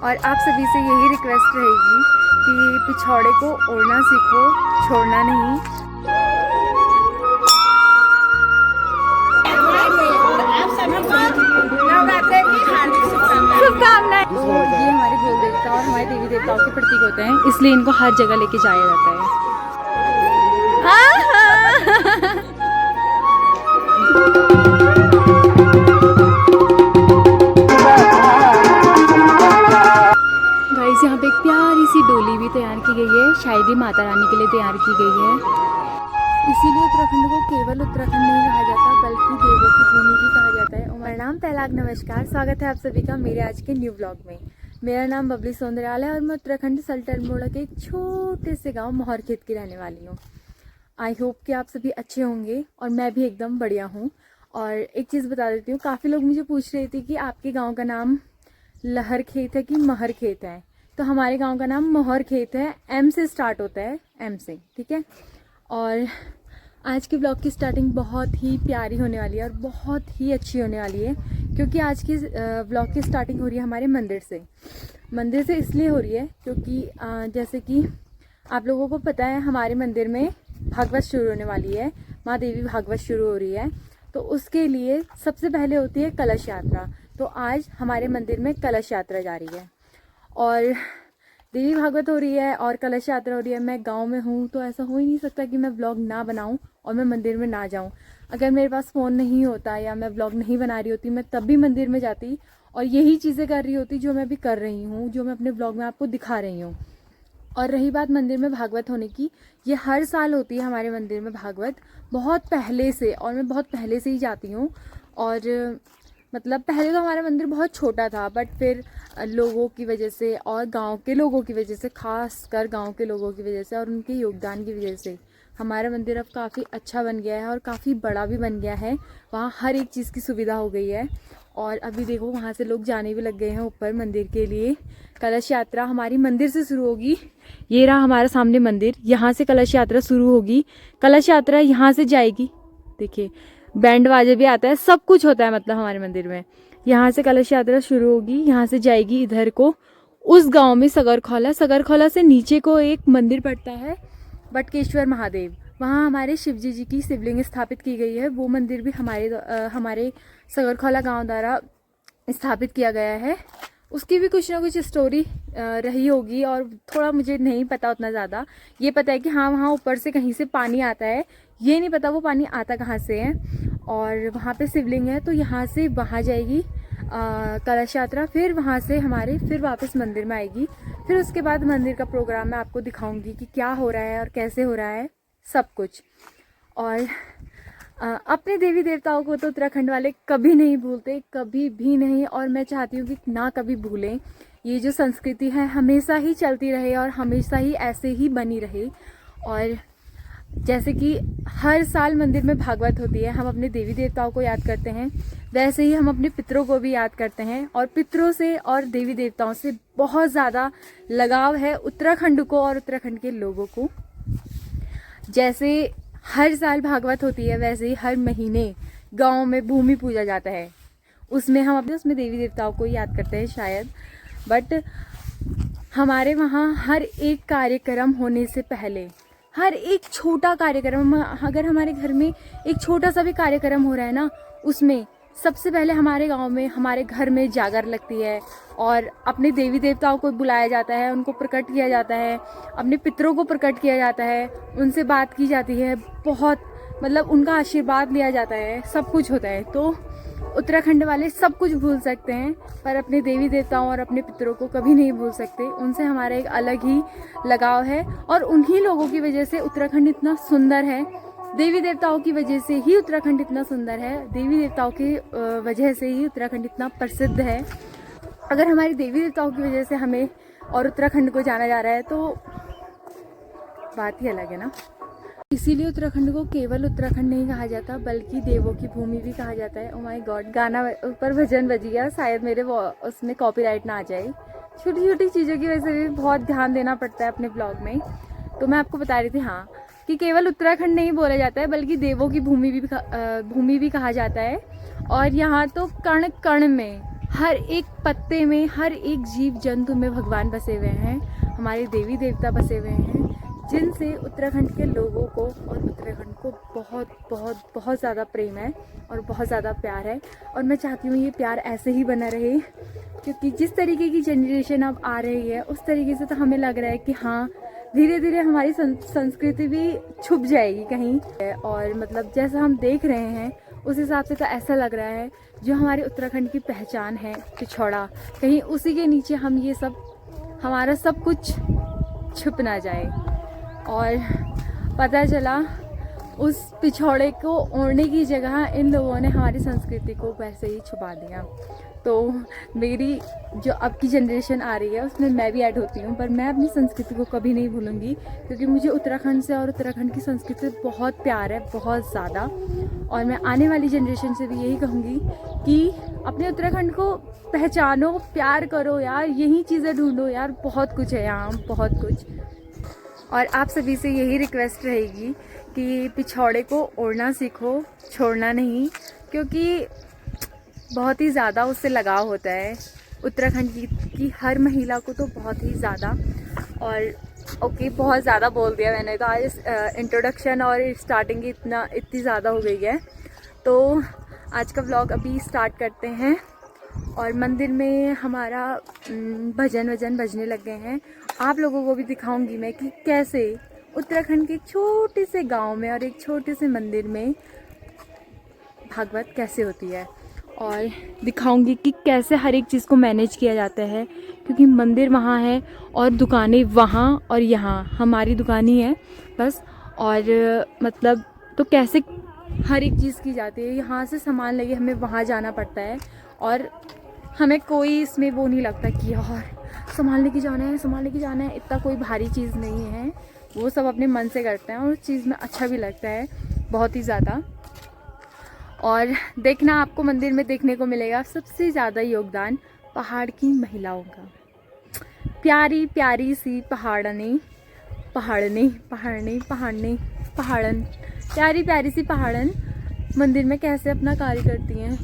और आप सभी से यही रिक्वेस्ट रहेगी कि पिछौड़े को ओढ़ना सीखो, छोड़ना नहीं। शुभकामनाएं। तो ये हमारे कुल देवता और हमारे देवी देवताओं के प्रतीक होते हैं, इसलिए इनको हर जगह लेके जाया जाता है। गाइस, यहाँ पे एक प्यारी सी डोली भी तैयार की गई है, शायद ही माता रानी के लिए तैयार की गई है। इसीलिए उत्तराखंड को केवल उत्तराखंड नहीं कहा जाता बल्कि देवों की भूमि भी कहा जाता है। प्रणाम, तैलाग, नमस्कार, स्वागत है आप सभी का मेरे आज के न्यू ब्लॉग में। मेरा नाम बबली सोंदरयाल है और मैं उत्तराखंड सल्टनमोड़ा के एक छोटे से गांव मोहरखेत की रहने वाली हूँ। आई होप कि आप सभी अच्छे होंगे और मैं भी एकदम बढ़िया हूँ। और एक चीज़ बता देती हूँ, काफ़ी लोग मुझे पूछ रहे थे कि आपके गाँव का नाम लहरखेत है कि महरखेत है। तो हमारे गाँव का नाम मोहरखेत है, एम से स्टार्ट होता है, एम से, ठीक है। और आज के ब्लॉग की स्टार्टिंग बहुत ही प्यारी होने वाली है और बहुत ही अच्छी होने वाली है, क्योंकि आज की ब्लॉग की स्टार्टिंग हो रही है हमारे मंदिर से। मंदिर से इसलिए हो रही है क्योंकि जैसे कि आप लोगों को पता है, हमारे मंदिर में भागवत शुरू होने वाली है, माँ देवी भागवत शुरू हो रही है। तो उसके लिए सबसे पहले होती है कलश यात्रा। तो आज हमारे मंदिर में कलश यात्रा जा रही है और देवी भागवत हो रही है और कलश यात्रा हो रही है। मैं गांव में हूँ तो ऐसा हो ही नहीं सकता कि मैं व्लॉग ना बनाऊं और मैं मंदिर में ना जाऊं। अगर मेरे पास फ़ोन नहीं होता या मैं व्लॉग नहीं बना रही होती, मैं तब भी मंदिर में जाती और यही चीज़ें कर रही होती जो मैं अभी कर रही हूँ, जो मैं अपने व्लॉग में आपको दिखा रही हूँ। और रही बात मंदिर में भागवत होने की, ये हर साल होती है हमारे मंदिर में भागवत, बहुत पहले से, और मैं बहुत पहले से ही जाती हूँ। और मतलब पहले तो हमारा मंदिर बहुत छोटा था, बट फिर लोगों की वजह से और गांव के लोगों की वजह से, खास कर गांव के लोगों की वजह से और उनके योगदान की वजह से हमारा मंदिर अब काफ़ी अच्छा बन गया है और काफ़ी बड़ा भी बन गया है। वहाँ हर एक चीज़ की सुविधा हो गई है और अभी देखो वहाँ से लोग जाने भी लग गए हैं ऊपर मंदिर के लिए। कलश यात्रा हमारी मंदिर से शुरू होगी। ये रहा हमारा सामने मंदिर, यहाँ से कलश यात्रा शुरू होगी। कलश यात्रा यहाँ से जाएगी, देखिए बैंड बाजे भी आता है, सब कुछ होता है मतलब हमारे मंदिर में। यहाँ से कलश यात्रा शुरू होगी, यहाँ से जाएगी इधर को, उस गांव में सगरखौला, सगरखौला से नीचे को एक मंदिर पड़ता है बटकेश्वर महादेव, वहाँ हमारे शिवजी जी की शिवलिंग स्थापित की गई है। वो मंदिर भी हमारे सगरखौला गांव द्वारा स्थापित किया गया है। उसकी भी कुछ ना कुछ स्टोरी रही होगी और थोड़ा मुझे नहीं पता उतना ज़्यादा। ये पता है कि हाँ, वहाँ ऊपर से कहीं से पानी आता है, ये नहीं पता वो पानी आता कहाँ से है। और वहाँ पे शिवलिंग है, तो यहाँ से वहाँ जाएगी कलश यात्रा, फिर वहाँ से फिर वापस मंदिर में आएगी। फिर उसके बाद मंदिर का प्रोग्राम मैं आपको दिखाऊंगी कि क्या हो रहा है और कैसे हो रहा है सब कुछ। और अपने देवी देवताओं को तो उत्तराखंड वाले कभी नहीं भूलते, कभी भी नहीं, और मैं चाहती हूँ कि ना कभी भूलें। ये जो संस्कृति है हमेशा ही चलती रहे और हमेशा ही ऐसे ही बनी रहे। और जैसे कि हर साल मंदिर में भागवत होती है, हम अपने देवी देवताओं को याद करते हैं, वैसे ही हम अपने पितरों को भी याद करते हैं। और पितरों से और देवी देवताओं से बहुत ज़्यादा लगाव है उत्तराखंड को और उत्तराखंड के लोगों को। जैसे हर साल भागवत होती है, वैसे ही हर महीने गांव में भूमि पूजा जाता है, उसमें देवी देवताओं को याद करते हैं शायद। बट हमारे वहाँ हर एक कार्यक्रम होने से पहले, हर एक छोटा कार्यक्रम, अगर हमारे घर में एक छोटा सा भी कार्यक्रम हो रहा है ना, उसमें सबसे पहले हमारे गांव में, हमारे घर में जागर लगती है और अपने देवी देवताओं को बुलाया जाता है, उनको प्रकट किया जाता है, अपने पितरों को प्रकट किया जाता है, उनसे बात की जाती है, बहुत मतलब उनका आशीर्वाद लिया जाता है, सब कुछ होता है। तो उत्तराखंड वाले सब कुछ भूल सकते हैं पर अपने देवी देवताओं और अपने पितरों को कभी नहीं भूल सकते। उनसे हमारा एक अलग ही लगाव है और उन्हीं लोगों की वजह से उत्तराखंड इतना सुंदर है। देवी देवताओं की वजह से ही उत्तराखंड इतना सुंदर है, देवी देवताओं की वजह से ही उत्तराखंड इतना प्रसिद्ध है। अगर हमारी देवी देवताओं की वजह से हमें और उत्तराखंड को जाना जा रहा है तो बात ही अलग है ना। इसीलिए उत्तराखंड को केवल उत्तराखंड नहीं कहा जाता बल्कि देवों की भूमि भी कहा जाता है। ओ माय गॉड, गाना ऊपर भजन बज गया, शायद मेरे उसमें कॉपीराइट ना आ जाए। छोटी छोटी चीज़ों की वजह से भी बहुत ध्यान देना पड़ता है अपने ब्लॉग में। तो मैं आपको बता रही थी हाँ, कि केवल उत्तराखंड नहीं बोला जाता है बल्कि देवों की भूमि भी कहा जाता है। और यहाँ तो कण कण में हर एक पत्ते में, हर एक जीव जंतु में भगवान बसे हुए हैं, हमारे देवी देवता बसे हुए हैं, जिनसे उत्तराखंड के लोगों को और उत्तराखंड को बहुत बहुत बहुत ज़्यादा प्रेम है और बहुत ज़्यादा प्यार है। और मैं चाहती हूँ ये प्यार ऐसे ही बना रहे, क्योंकि जिस तरीके की जनरेशन अब आ रही है उस तरीके से तो हमें लग रहा है कि हाँ, धीरे धीरे हमारी संस्कृति भी छुप जाएगी कहीं। और मतलब जैसा हम देख रहे हैं उस हिसाब से तो ऐसा लग रहा है जो हमारे उत्तराखंड की पहचान है पिछौड़ा, कहीं उसी के नीचे हम ये सब, हमारा सब कुछ छुप ना जाए। और पता चला उस पिछौड़े को ओढ़ने की जगह इन लोगों ने हमारी संस्कृति को वैसे ही छुपा दिया। तो मेरी जो अब की जनरेशन आ रही है उसमें मैं भी ऐड होती हूँ, पर मैं अपनी संस्कृति को कभी नहीं भूलूंगी, क्योंकि मुझे उत्तराखंड से और उत्तराखंड की संस्कृति से बहुत प्यार है, बहुत ज़्यादा। और मैं आने वाली जनरेशन से भी यही कहूँगी कि अपने उत्तराखंड को पहचानो, प्यार करो यार, यही चीज़ें ढूंढो यार, बहुत कुछ है यहाँ, बहुत कुछ। और आप सभी से यही रिक्वेस्ट रहेगी कि पिछौड़े को ओढ़ना सीखो, छोड़ना नहीं, क्योंकि बहुत ही ज़्यादा उससे लगाव होता है उत्तराखंड की हर महिला को, तो बहुत ही ज़्यादा। और ओके, बहुत ज़्यादा बोल दिया मैंने तो आज। इंट्रोडक्शन और स्टार्टिंग की इतनी ज़्यादा हो गई है। तो आज का व्लॉग अभी स्टार्ट करते हैं। और मंदिर में हमारा भजन बजने लग गए हैं। आप लोगों को भी दिखाऊंगी मैं कि कैसे उत्तराखंड के एक छोटे से गांव में और एक छोटे से मंदिर में भागवत कैसे होती है, और दिखाऊंगी कि कैसे हर एक चीज़ को मैनेज किया जाता है, क्योंकि मंदिर वहाँ है और दुकानें वहाँ और यहाँ, हमारी दुकान ही है बस। और मतलब तो कैसे हर एक चीज़ की जाती है, यहाँ से सामान लेके हमें वहाँ जाना पड़ता है, और हमें कोई इसमें वो नहीं लगता कि यार सामान लेके जाना है, इतना कोई भारी चीज़ नहीं है। वो सब अपने मन से करते हैं और उस चीज़ में अच्छा भी लगता है बहुत ही ज़्यादा। और देखना, आपको मंदिर में देखने को मिलेगा सबसे ज़्यादा योगदान पहाड़ की महिलाओं का। प्यारी प्यारी सी पहाड़न, प्यारी प्यारी सी पहाड़न मंदिर में कैसे अपना कार्य करती हैं।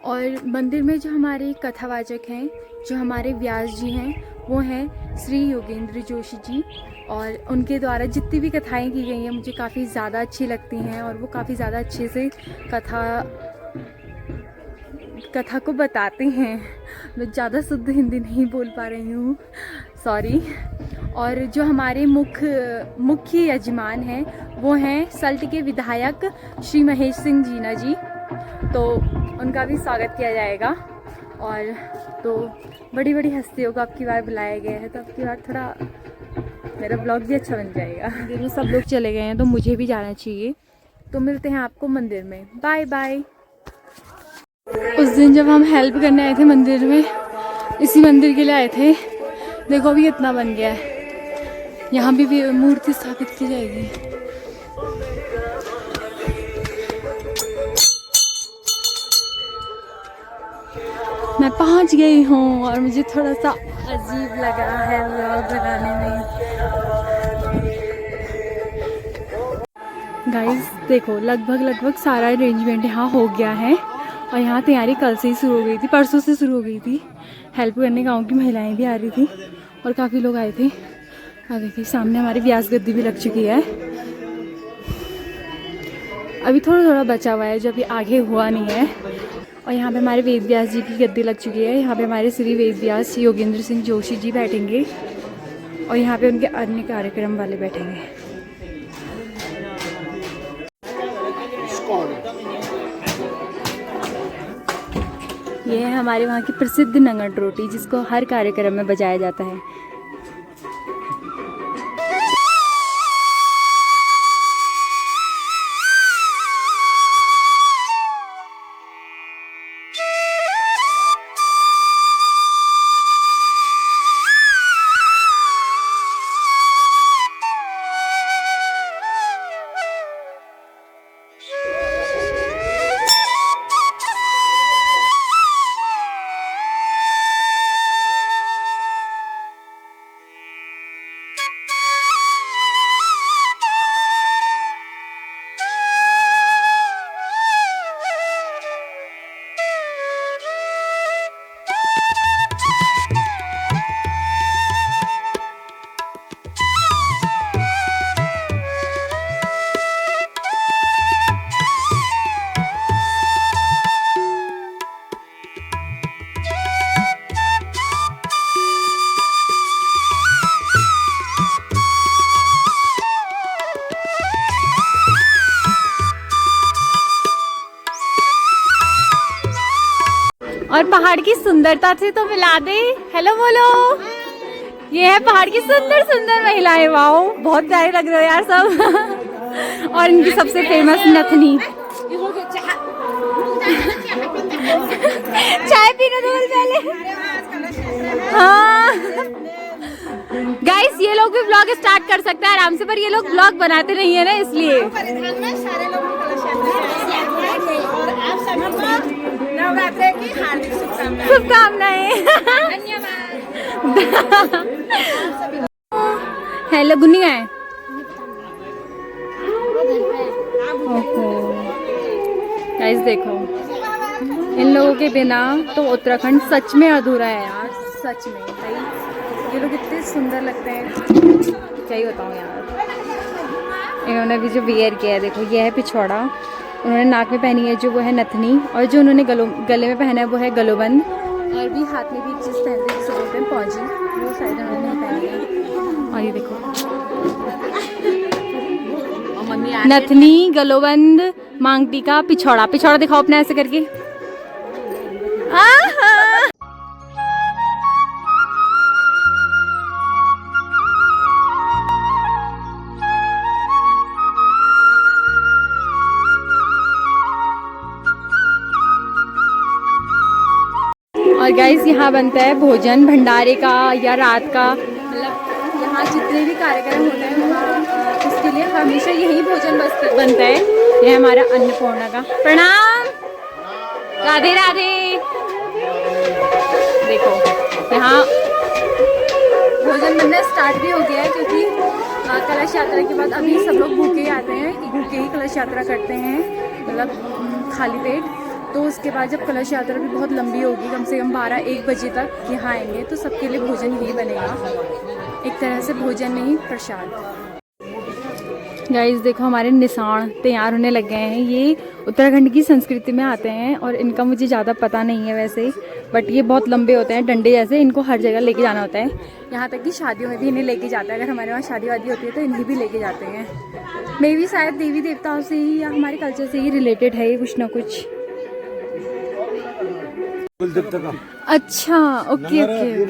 और मंदिर में जो हमारे कथावाचक हैं, जो हमारे व्यास जी हैं, वो हैं श्री योगेंद्र जोशी जी। और उनके द्वारा जितनी भी कथाएं की गई हैं मुझे काफ़ी ज़्यादा अच्छी लगती हैं, और वो काफ़ी ज़्यादा अच्छे से कथा को बताते हैं। मैं ज़्यादा शुद्ध हिंदी नहीं बोल पा रही हूँ, सॉरी। और जो हमारे मुख्य यजमान हैं वो हैं सल्ट के विधायक श्री महेश सिंह जीना जी, तो उनका भी स्वागत किया जाएगा। और तो बड़ी बड़ी हस्तियों को अब की बार बुलाया गया है, तो अब की बार थोड़ा मेरा ब्लॉग भी अच्छा बन जाएगा। मंदिर में सब लोग चले गए हैं तो मुझे भी जाना चाहिए, तो मिलते हैं आपको मंदिर में। Bye bye. उस दिन जब हम हेल्प करने आए थे मंदिर में, इसी मंदिर के लिए आए थे, देखो अभी इतना बन गया है। यहाँ भी मूर्ति स्थापित की जाएगी। मैं पहुँच गई हूँ और मुझे थोड़ा सा अजीब लग रहा है व्लॉग बनाने में। गाइस देखो, लगभग सारा अरेंजमेंट यहाँ हो गया है, और यहाँ तैयारी कल से ही शुरू हो गई थी, परसों से शुरू हो गई थी। हेल्प करने गांव की महिलाएं भी आ रही थी और काफ़ी लोग आए थे। देखिए सामने हमारी व्यास गद्दी भी लग चुकी है। अभी थोड़ा थोड़ा बचा हुआ है जो अभी आगे हुआ नहीं है। और यहाँ पे हमारे वेद व्यास जी की गद्दी लग चुकी है। यहाँ पे हमारे श्री वेद व्यास योगेंद्र सिंह जोशी जी बैठेंगे, और यहाँ पे उनके अन्य कार्यक्रम वाले बैठेंगे। ये है हमारे वहाँ की प्रसिद्ध नंगट रोटी, जिसको हर कार्यक्रम में बजाया जाता है। और पहाड़ की सुंदरता से तो मिला दे। हेलो बोलो। ये है पहाड़ की सुंदर सुंदर महिलाएं। वाओ, बहुत प्यारे लग रहे हो यार सब। और इनकी सबसे फेमस नथनी। चाय पीने दो पहले। हाँ गाइस, ये लोग भी व्लॉग स्टार्ट कर सकते हैं आराम से, पर ये लोग व्लॉग बनाते नहीं है ना, इसलिए। नवरात्रि की हार्दिक शुभकामनाएं। हेलो गुन्नी है। गाइस देखो, इन लोगों के बिना तो उत्तराखंड सच में अधूरा है यार, सच में भाई। ये लोग इतने सुंदर लगते हैं, क्या ही बताऊँ यार। इन्होंने भी जो वियर किया है, देखो ये है पिछौड़ा, उन्होंने नाक में पहनी है जो वो है नथनी, और जो उन्होंने गले में पहना है वो है गलोबंद, और भी हाथ में भी एक चीज़ पहनते हैं जिसे बोलते हैं पौजी, वो शायद उन्होंने नहीं पहनी है। और ये देखो नथनी, गलोबंद, मांग टीका, पिछौड़ा। पिछौड़ा दिखाओ अपने ऐसे करके। और गाइस यहाँ बनता है भोजन भंडारे का या रात का, मतलब यहाँ जितने भी कार्यक्रम होते हैं वहाँ उसके लिए हमेशा यही भोजन बनता है। ये हमारा अन्नपूर्णा का। प्रणाम, राधे राधे। देखो यहाँ भोजन बनना स्टार्ट भी हो गया है, क्योंकि कलश यात्रा के बाद अभी सब लोग भूखे ही आते हैं, भूखे ही कलश यात्रा करते हैं, मतलब खाली पेट। तो उसके बाद जब कलश यात्रा भी बहुत लंबी होगी, कम से कम 12-1 बजे तक यहाँ आएंगे, तो सबके लिए भोजन ही बनेगा, एक तरह से भोजन नहीं प्रसाद। गाइस देखो हमारे निशान तैयार होने लग गए हैं। ये उत्तराखंड की संस्कृति में आते हैं और इनका मुझे ज़्यादा पता नहीं है वैसे, बट ये बहुत लंबे होते हैं, डंडे जैसे। इनको हर जगह लेके जाना होता है, यहाँ तक कि शादियों में भी इन्हें लेके जाता है। अगर हमारे वहाँ शादी वादी होती है तो इन्हें भी लेके जाते हैं। मे भी शायद देवी देवताओं से ही या हमारे कल्चर से ही रिलेटेड है ये कुछ ना कुछ। अच्छा ओके ओके,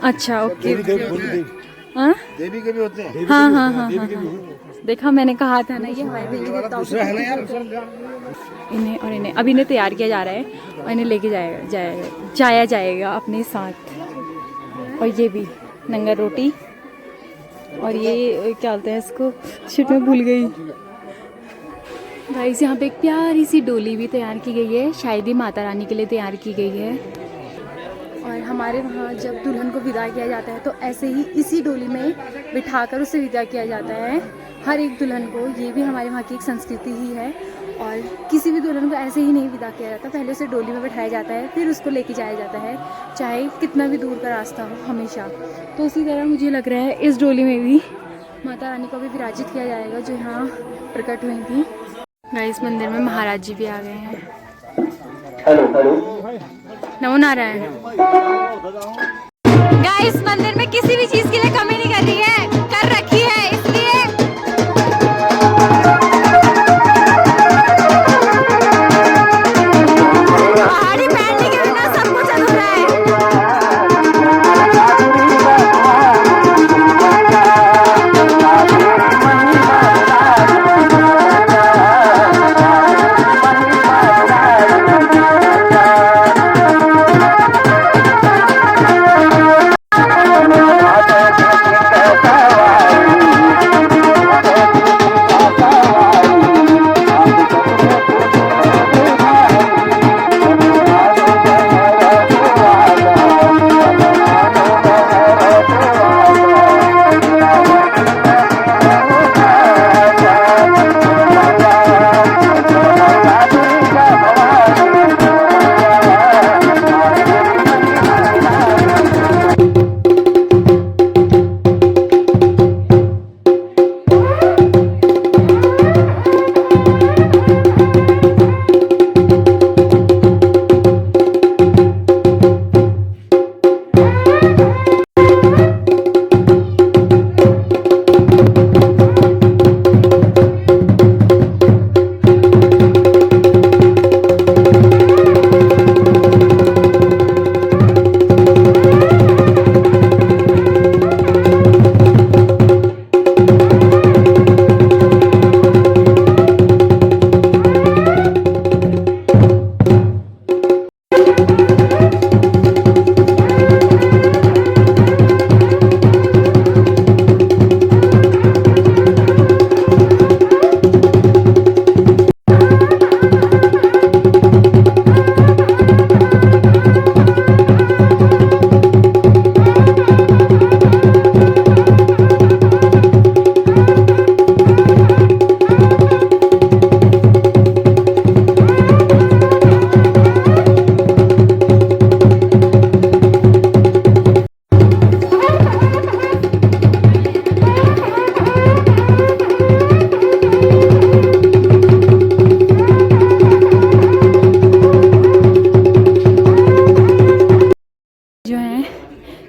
अच्छा ओके। देवी के भी होते हैं। हाँ हाँ हाँ हाँ, देखा मैंने कहा था ना, ये हमारे देवी देवताओं से। इन्हें और इन्हें अभी इन्हें तैयार किया जा रहा है और इन्हें लेके जाया जाएगा अपने साथ। और ये भी नंगर रोटी, और ये क्या बोलते हैं इसको, शिट मैं भूल गई। गाइस यहाँ पे एक प्यारी सी डोली भी तैयार की गई है, शायद ही माता रानी के लिए तैयार की गई है। और हमारे वहाँ जब दुल्हन को विदा किया जाता है तो ऐसे ही इसी डोली में बिठाकर उसे विदा किया जाता है हर एक दुल्हन को। ये भी हमारे वहाँ की एक संस्कृति ही है। और किसी भी दुल्हन को ऐसे ही नहीं विदा किया जाता, पहले उसे डोली में बिठाया जाता है, फिर उसको लेके जाया जाता है, चाहे कितना भी दूर का रास्ता हो, हमेशा। तो उसी तरह मुझे लग रहा है इस डोली में भी माता रानी को भी विराजित किया जाएगा, जो यहाँ प्रकट हुई थी। गाइस मंदिर में महाराज जी भी आ गए हैं। नमो नारायण। गाइस मंदिर में किसी भी चीज के लिए कमी नहीं कर रही है, कर रखी है, इसलिए पहाड़ी पैंडी के बिना सब कुछ अधूरा है।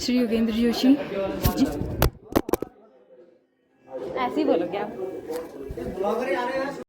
श्री योगेंद्र जोशी जी। ऐसे ही बोलोगे आप।